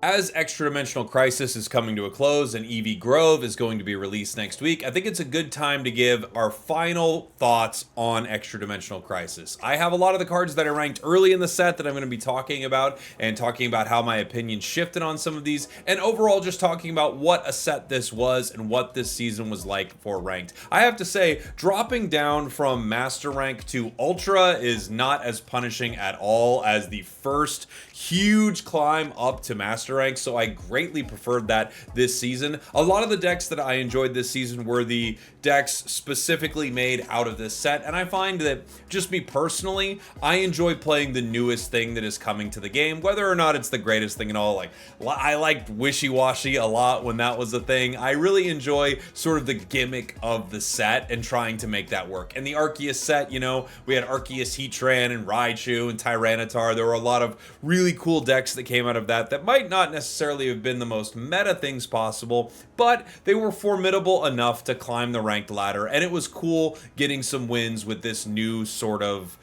As Extra-Dimensional Crisis is coming to a close and EV Grove is going to be released next week, I think it's a good time to give our final thoughts on Extra-Dimensional Crisis. I have a lot of the cards that I ranked early in the set that I'm going to be talking about, and talking about how my opinion shifted on some of these, and overall just talking about what a set this was and what this season was like for ranked. I have to say, dropping down from Master Rank to Ultra is not as punishing at all as the first huge climb up to Master Rank, so I greatly preferred that this season. A lot of the decks that I enjoyed this season were the decks specifically made out of this set, and I find that, just me personally, I enjoy playing the newest thing that is coming to the game, whether or not it's the greatest thing at all. Like, I liked Wishy-Washy a lot when that was a thing. I really enjoy sort of the gimmick of the set and trying to make that work. And the Arceus set, you know, we had Arceus Heatran and Raichu and Tyranitar. There were a lot of really cool decks that came out of that might not necessarily have been the most meta things possible, but they were formidable enough to climb the ranked ladder, and it was cool getting some wins with this new sort of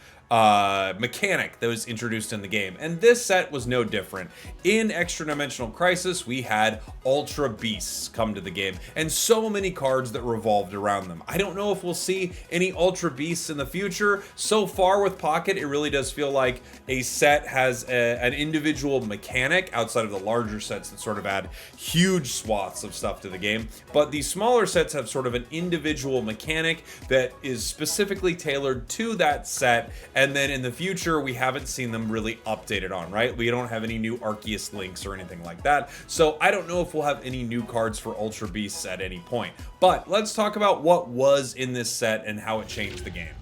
mechanic that was introduced in the game. And this set was no different. In Extra-Dimensional Crisis, we had Ultra Beasts come to the game, and so many cards that revolved around them. I don't know if we'll see any Ultra Beasts in the future. So far with Pocket, it really does feel like a set has an individual mechanic outside of the larger sets that sort of add huge swaths of stuff to the game. But the smaller sets have sort of an individual mechanic that is specifically tailored to that set. And then in the future, we haven't seen them really updated on, right? We don't have any new Arceus links or anything like that. So I don't know if we'll have any new cards for Ultra Beasts at any point. But let's talk about what was in this set and how it changed the game.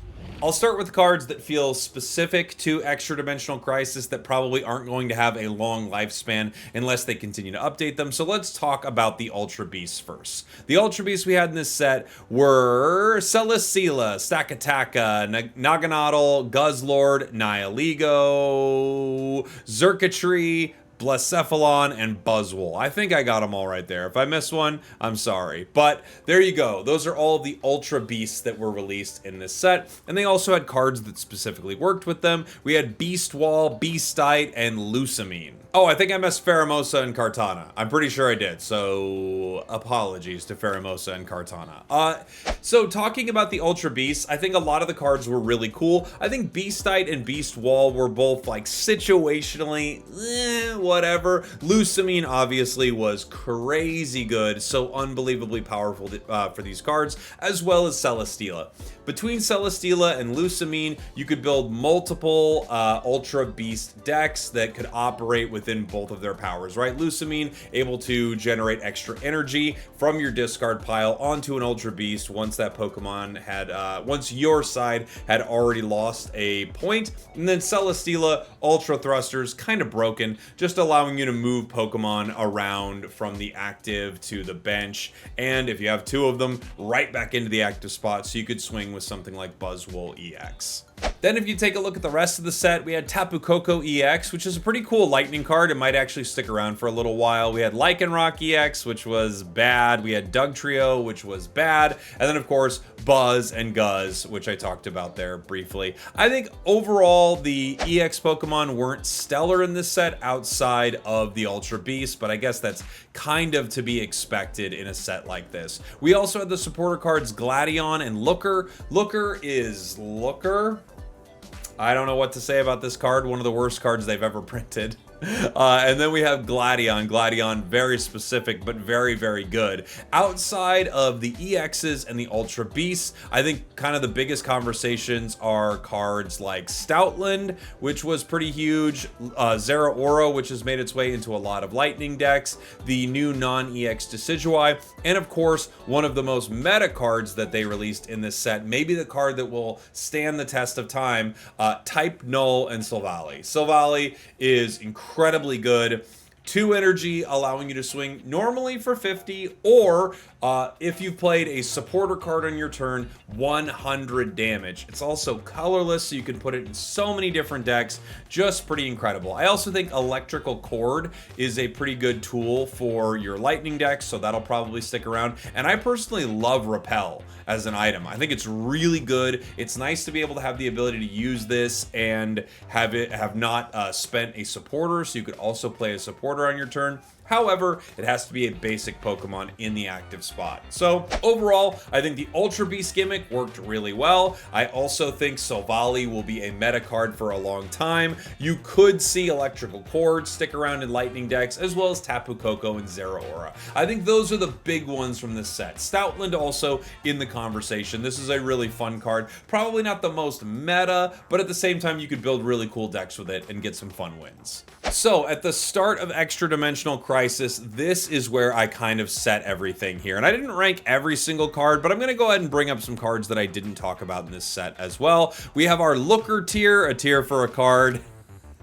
I'll start with cards that feel specific to Extra-Dimensional Crisis that probably aren't going to have a long lifespan unless they continue to update them. So let's talk about the Ultra Beasts first. The Ultra Beasts we had in this set were Celesteela, Stakataka, Naganadel, Guzzlord, Nihilego, Xurkitree, Blacephalon, and Buzzwole. I think I got them all right there. If I missed one, I'm sorry. But there you go. Those are all of the Ultra Beasts that were released in this set. And they also had cards that specifically worked with them. We had Beast Wall, Beastite, and Lusamine. Oh, I think I missed Pheromosa and Kartana. I'm pretty sure I did. So apologies to Pheromosa and Kartana. So talking about the Ultra Beasts, I think a lot of the cards were really cool. I think Beastite and Beast Wall were both like situationally, whatever. Lusamine obviously was crazy good, so unbelievably powerful for these cards, as well as Celesteela. Between Celesteela and Lusamine, you could build multiple Ultra Beast decks that could operate within both of their powers, right? Lusamine able to generate extra energy from your discard pile onto an Ultra Beast once that Pokemon had, once your side had already lost a point. And then Celesteela, Ultra Thrusters, kind of broken, just allowing you to move Pokemon around from the active to the bench. And if you have two of them, right back into the active spot, so you could swing with something like Buzzwole EX. Then if you take a look at the rest of the set, we had Tapu Koko EX, which is a pretty cool lightning card. It might actually stick around for a little while. We had Lycanroc EX, which was bad. We had Dugtrio, which was bad. And then, of course, Buzz and Guzz, which I talked about there briefly. I think overall, the EX Pokemon weren't stellar in this set outside of the Ultra Beast, but I guess that's kind of to be expected in a set like this. We also had the supporter cards Gladion and Looker. Looker is Looker. I don't know what to say about this card. One of the worst cards they've ever printed. And then we have Gladion. Gladion, very specific, but very, very good. Outside of the EXs and the Ultra Beasts, I think kind of the biggest conversations are cards like Stoutland, which was pretty huge, Zeraora, which has made its way into a lot of Lightning decks, the new non-EX Decidueye, and of course, one of the most meta cards that they released in this set, maybe the card that will stand the test of time, Type Null and Silvally. Silvally is incredibly good. 2 energy, allowing you to swing normally for 50, or if you've played a supporter card on your turn, 100 damage. It's also colorless, so you can put it in so many different decks. Just pretty incredible. I also think Electrical Cord is a pretty good tool for your lightning decks, so that'll probably stick around. And I personally love Repel as an item. I think it's really good. It's nice to be able to have the ability to use this and have not spent a supporter, so you could also play a supporter supporter on your turn. However, it has to be a basic Pokemon in the active spot. So overall, I think the Ultra Beast gimmick worked really well. I also think Silvally will be a meta card for a long time. You could see Electrical Cord stick around in Lightning decks, as well as Tapu Koko and Zeraora. I think those are the big ones from this set. Stoutland also in the conversation. This is a really fun card. Probably not the most meta, but at the same time, you could build really cool decks with it and get some fun wins. So at the start of Extra-Dimensional Crisis, this is where I kind of set everything here. And I didn't rank every single card, but I'm going to go ahead and bring up some cards that I didn't talk about in this set as well. We have our Looker tier, a tier for a card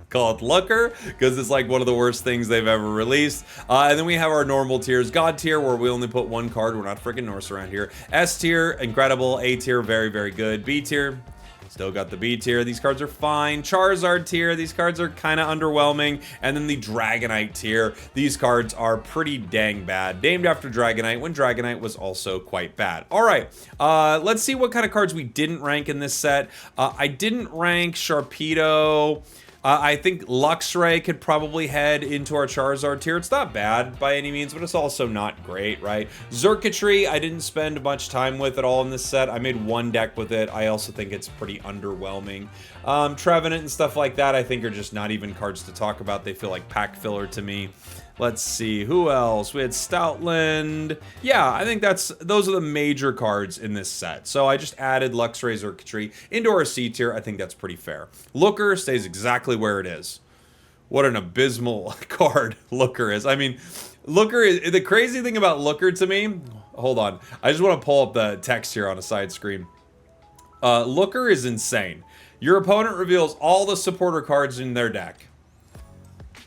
called Looker, because it's like one of the worst things they've ever released. And then we have our normal tiers. God tier, where we only put one card. We're not freaking Norse around here. S tier, incredible. A tier, very, very good. B tier, still got the B tier. These cards are fine. Charizard tier. These cards are kind of underwhelming. And then the Dragonite tier. These cards are pretty dang bad. Named after Dragonite, when Dragonite was also quite bad. All right. Let's see what kind of cards we didn't rank in this set. I didn't rank Sharpedo. I think Luxray could probably head into our Charizard tier. It's not bad by any means, but it's also not great, right? Xurkitree, I didn't spend much time with at all in this set. I made one deck with it. I also think it's pretty underwhelming. Trevenant and stuff like that, I think are just not even cards to talk about. They feel like pack filler to me. Let's see, who else? We had Stoutland. Yeah, I think those are the major cards in this set. So I just added Luxray, Xurkitree into our C tier. I think that's pretty fair. Looker stays exactly where it is. What an abysmal card Looker is. I mean, Looker is, the crazy thing about Looker to me, hold on. I just want to pull up the text here on a side screen. Looker is insane. Your opponent reveals all the supporter cards in their deck.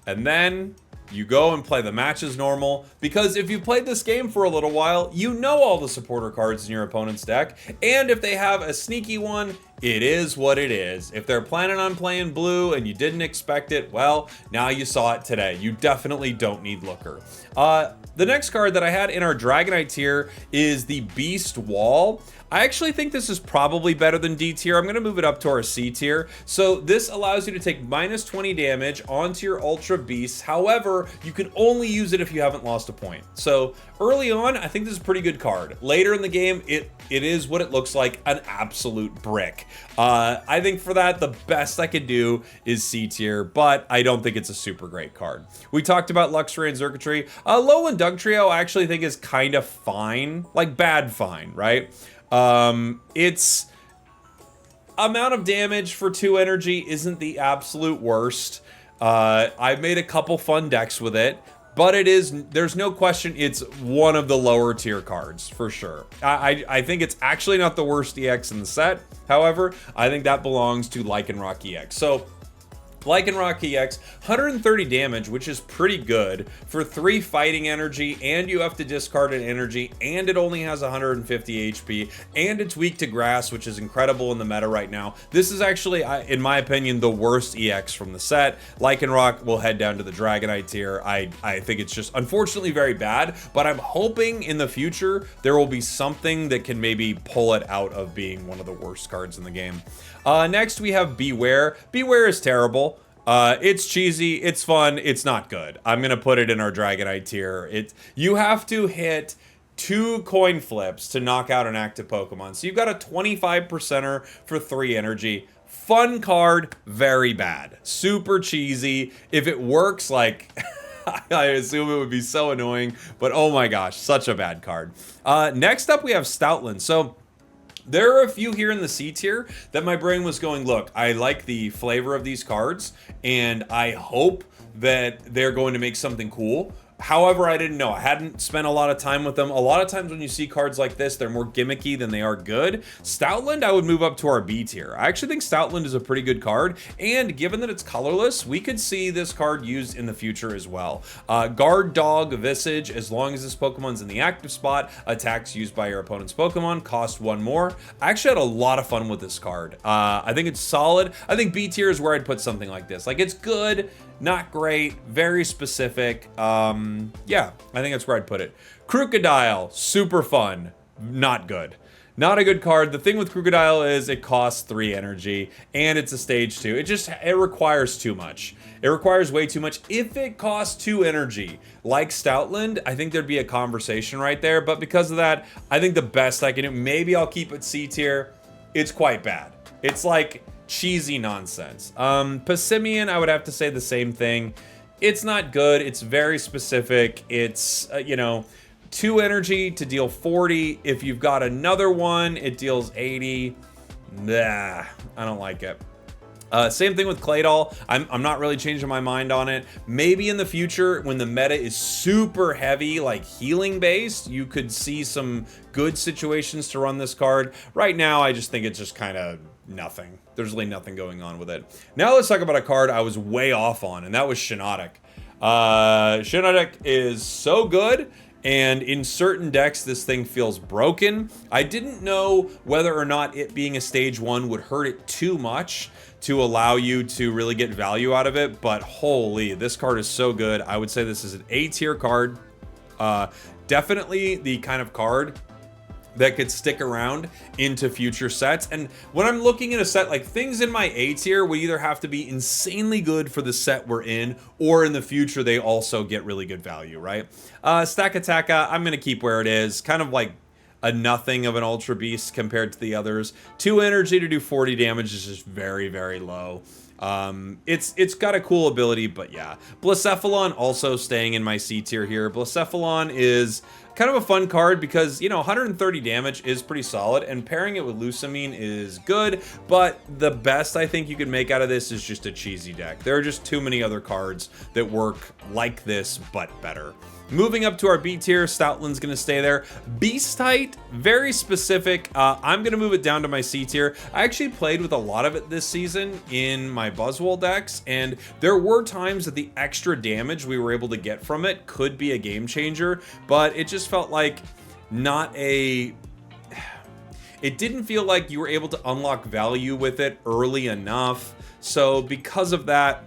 And then you go and play the match as normal, because if you played this game for a little while, you know all the supporter cards in your opponent's deck, and if they have a sneaky one, it is what it is. If they're planning on playing blue and you didn't expect it, well, now you saw it today. You definitely don't need Looker. The next card that I had in our Dragonite tier is the Beast Wall. I actually think this is probably better than D tier. I'm going to move it up to our C tier. So this allows you to take minus 20 damage onto your Ultra Beasts. However, you can only use it if you haven't lost a point. So early on, I think this is a pretty good card. Later in the game, it is what it looks like, an absolute brick. I think for that, the best I could do is C tier, but I don't think it's a super great card. We talked about Luxray and Xurkitree. Lowland Dugtrio I actually think is kind of fine, like bad fine, right? Its amount of damage for 2 energy isn't the absolute worst. I've made a couple fun decks with it, but there's no question it's one of the lower tier cards for sure. I think it's actually not the worst EX in the set. However, I think that belongs to Lycanroc EX. So Lycanroc EX, 130 damage, which is pretty good for 3 fighting energy, and you have to discard an energy, and it only has 150 HP, and it's weak to grass, which is incredible in the meta right now. This is actually, in my opinion, the worst EX from the set. Lycanroc will head down to the Dragonite tier. I think it's just unfortunately very bad, but I'm hoping in the future there will be something that can maybe pull it out of being one of the worst cards in the game. Next we have Beware. Beware is terrible. It's cheesy, it's fun, it's not good. I'm gonna put it in our Dragonite tier. You have to hit 2 coin flips to knock out an active Pokemon. So you've got a 25%er for 3 energy. Fun card, very bad. Super cheesy. If it works, like, I assume it would be so annoying, but oh my gosh, such a bad card. Next up we have Stoutland. So there are a few here in the C tier that my brain was going, look, I like the flavor of these cards, and I hope that they're going to make something cool. However, I didn't know. I hadn't spent a lot of time with them. A lot of times when you see cards like this, they're more gimmicky than they are good. Stoutland, I would move up to our B tier. I actually think Stoutland is a pretty good card, and given that it's colorless, we could see this card used in the future as well. Guard Dog Visage, as long as this Pokemon's in the active spot, attacks used by your opponent's Pokemon cost 1 more. I actually had a lot of fun with this card. I think it's solid. I think B tier is where I'd put something like this. Like, it's good, not great, very specific. Yeah, I think that's where I'd put it. Crocodile, super fun, not good. Not a good card. The thing with Crocodile is it costs 3 energy, and it's a stage 2. It requires too much. It requires way too much. If it costs 2 energy, like Stoutland, I think there'd be a conversation right there. But because of that, I think the best I can do, maybe I'll keep it C tier. It's quite bad. It's like cheesy nonsense. Passimian, I would have to say the same thing. It's not good. It's very specific. It's, you know, 2 energy to deal 40. If you've got another one, it deals 80. Nah, I don't like it. Same thing with Claydol. I'm not really changing my mind on it. Maybe in the future, when the meta is super heavy, like healing based, you could see some good situations to run this card. Right now, I just think it's just kind of nothing. There's really nothing going on with it. Now let's talk about a card I was way off on, and that was Shiinotic. Shiinotic is so good. And in certain decks, this thing feels broken. I didn't know whether or not it being a stage 1 would hurt it too much to allow you to really get value out of it. But holy, this card is so good. I would say this is an A tier card. Definitely the kind of card that could stick around into future sets. And when I'm looking at a set, like things in my A tier would either have to be insanely good for the set we're in, or in the future they also get really good value, right? Stakataka, I'm gonna keep where it is, kind of like a nothing of an Ultra Beast compared to the others. 2 energy to do 40 damage is just very, very low. It's got a cool ability, but yeah. Blacephalon also staying in my C tier here. Blacephalon is kind of a fun card because, you know, 130 damage is pretty solid, and pairing it with Lusamine is good, but the best I think you can make out of this is just a cheesy deck. There are just too many other cards that work like this, but better. Moving up to our B tier, Stoutland's going to stay there. Beast-Type, very specific. I'm going to move it down to my C tier. I actually played with a lot of it this season in my Buzzwole decks, and there were times that the extra damage we were able to get from it could be a game changer, but it just felt like not a... It didn't feel like you were able to unlock value with it early enough, so because of that,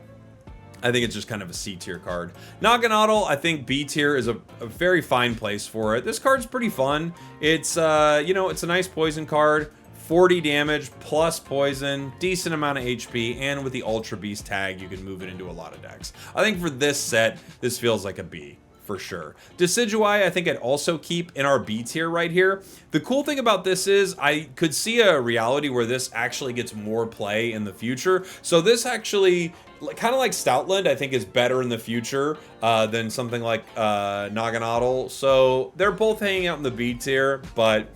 I think it's just kind of a C tier card. Naganadel, I think B tier is a very fine place for it. This card's pretty fun. It's, you know, it's a nice poison card. 40 damage plus poison, decent amount of HP, and with the Ultra Beast tag, you can move it into a lot of decks. I think for this set, this feels like a B. For sure. Decidueye, I think I'd also keep in our B tier right here. The cool thing about this is I could see a reality where this actually gets more play in the future. So this actually, kind of like Stoutland, I think is better in the future than something like Naganadel. So they're both hanging out in the B tier, but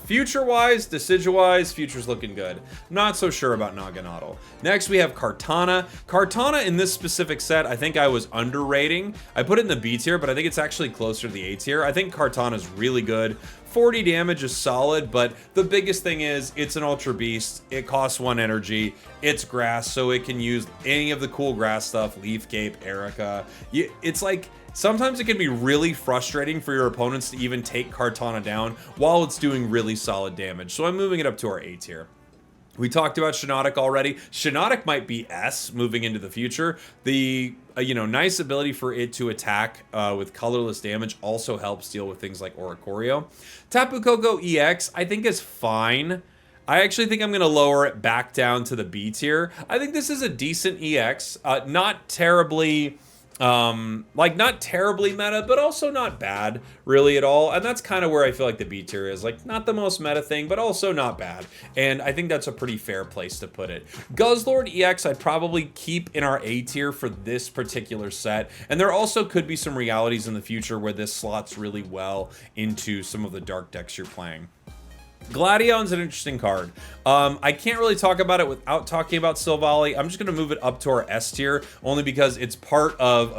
future-wise, Decidueye's future's looking good. Not so sure about Naganadel. Next, we have Kartana. Kartana in this specific set, I think I was underrating. I put it in the B tier, but I think it's actually closer to the A tier. I think Kartana's really good. 40 damage is solid, but the biggest thing is it's an Ultra Beast. It costs 1 energy. It's grass, so it can use any of the cool grass stuff, Leaf Cape, Erica. It's like... Sometimes it can be really frustrating for your opponents to even take Kartana down while it's doing really solid damage. So I'm moving it up to our A tier. We talked about Shiinotic already. Shiinotic might be S moving into the future. The you know, nice ability for it to attack with colorless damage also helps deal with things like Oricorio. Tapu Koko EX I think is fine. I actually think I'm going to lower it back down to the B tier. I think this is a decent EX. Not terribly... like not terribly meta, but also not bad really at all. And that's kind of where I feel like the B tier is, like not the most meta thing, but also not bad. And I think that's a pretty fair place to put it. Guzzlord EX I'd probably keep in our A tier for this particular set. And there also could be some realities in the future where this slots really well into some of the dark decks you're playing. Gladion's an interesting card. I can't really talk about it without talking about Silvally. I'm just going to move it up to our S tier, only because it's part of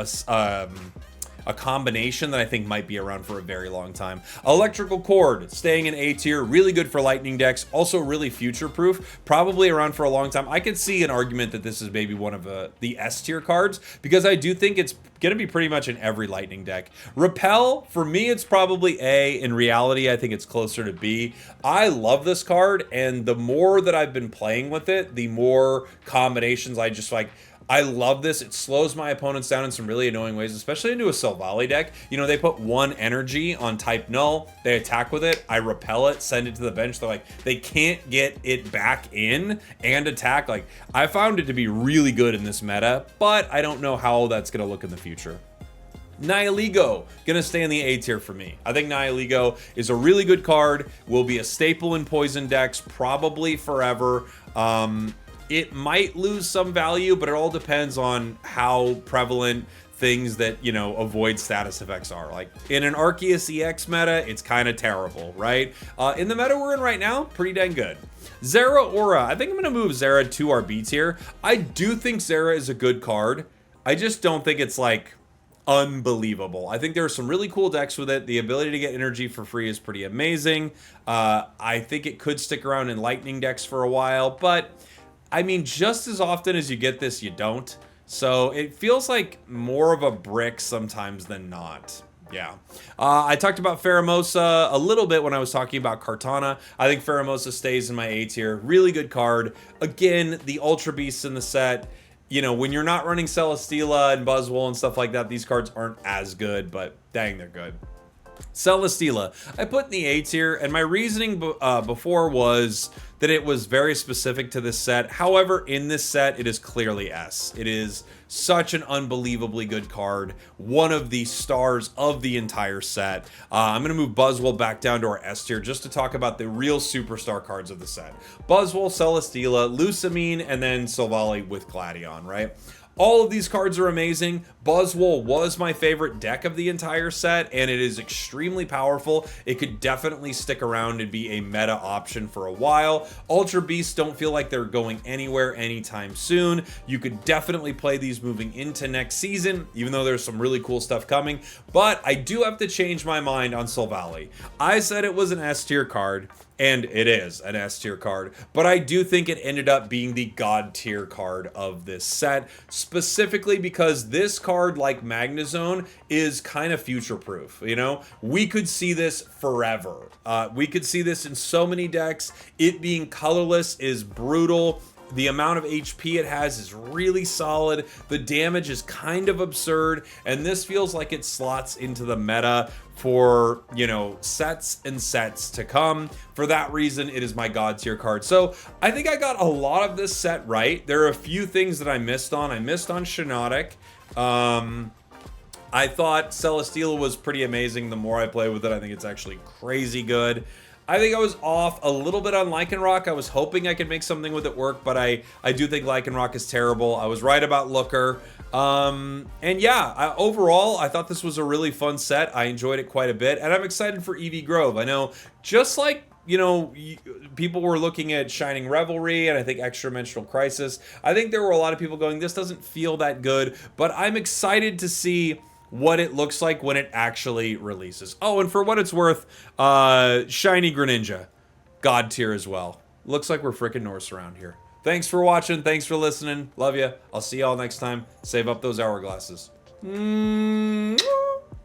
a combination that I think might be around for a very long time. Electrical Cord, staying in A tier, really good for lightning decks, also really future-proof, probably around for a long time. I could see an argument that this is maybe one of the S tier cards, because I do think it's going to be pretty much in every lightning deck. Repel, for me, it's probably A. In reality, I think it's closer to B. I love this card, and the more that I've been playing with it, the more combinations I just like. I love this. It slows my opponents down in some really annoying ways, especially into a Silvally deck. You know, they put 1 energy on type null, they attack with it, I repel it, send it to the bench. They're like, they can't get it back in and attack. Like, I found it to be really good in this meta, but I don't know how that's going to look in the future. Nihiligo, gonna stay in the A tier for me. I think Nihiligo is a really good card, will be a staple in poison decks, probably forever. It might lose some value, but it all depends on how prevalent things that, you know, avoid status effects are. Like, in an Arceus EX meta, it's kind of terrible, right? In the meta we're in right now, pretty dang good. Zeraora, I think I'm gonna move Zera to our B tier. I do think Zera is a good card. I just don't think it's, like, unbelievable. I think there are some really cool decks with it. The ability to get energy for free is pretty amazing. I think it could stick around in lightning decks for a while, but I mean, just as often as you get this, you don't. So it feels like more of a brick sometimes than not. Yeah. I talked about Pheromosa a little bit when I was talking about Kartana. I think Pheromosa stays in my A tier. Really good card. Again, the Ultra Beasts in the set. You know, when you're not running Celesteela and Buzzwole and stuff like that, these cards aren't as good, but dang, they're good. Celesteela, I put in the A tier, and my reasoning before was that it was very specific to this set. However, in this set, it is clearly S. It is such an unbelievably good card. One of the stars of the entire set. I'm going to move Buzzwole back down to our S tier just to talk about the real superstar cards of the set. Buzzwole, Celesteela, Lusamine, and then Silvally with Gladion, right? All of these cards are amazing. Buzzwole was my favorite deck of the entire set, and it is extremely powerful. It could definitely stick around and be a meta option for a while. Ultra Beasts don't feel like they're going anywhere anytime soon. You could definitely play these moving into next season, even though there's some really cool stuff coming. But I do have to change my mind on Silvally. I said it was an S tier card, and it is an S tier card, but I do think it ended up being the God tier card of this set, specifically because this card, like Magnezone, is kind of future proof. You know, we could see this forever. We could see this in so many decks. It being colorless is brutal. The amount of HP it has is really solid. The damage is kind of absurd, and this feels like it slots into the meta for, you know, sets and sets to come. For that reason, it is my God tier card. So I think I got a lot of this set right. There are a few things that I missed on. I missed on Shiinotic. I thought Celesteela was pretty amazing. The more I play with it, I think it's actually crazy good. I think I was off a little bit on Lycanroc. I was hoping I could make something with it work, but I do think Lycanroc is terrible. I was right about Looker. And yeah, overall, I thought this was a really fun set. I enjoyed it quite a bit, and I'm excited for EV Grove. I know, just like, you know, people were looking at Shining Revelry and I think Extradimensional Crisis. I think there were a lot of people going, this doesn't feel that good, but I'm excited to see what it looks like when it actually releases. Oh, and for what it's worth, Shiny Greninja, God tier as well. Looks like we're freaking Norse around here. Thanks for watching. Thanks for listening. Love you. I'll see y'all next time. Save up those hourglasses.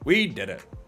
We did it.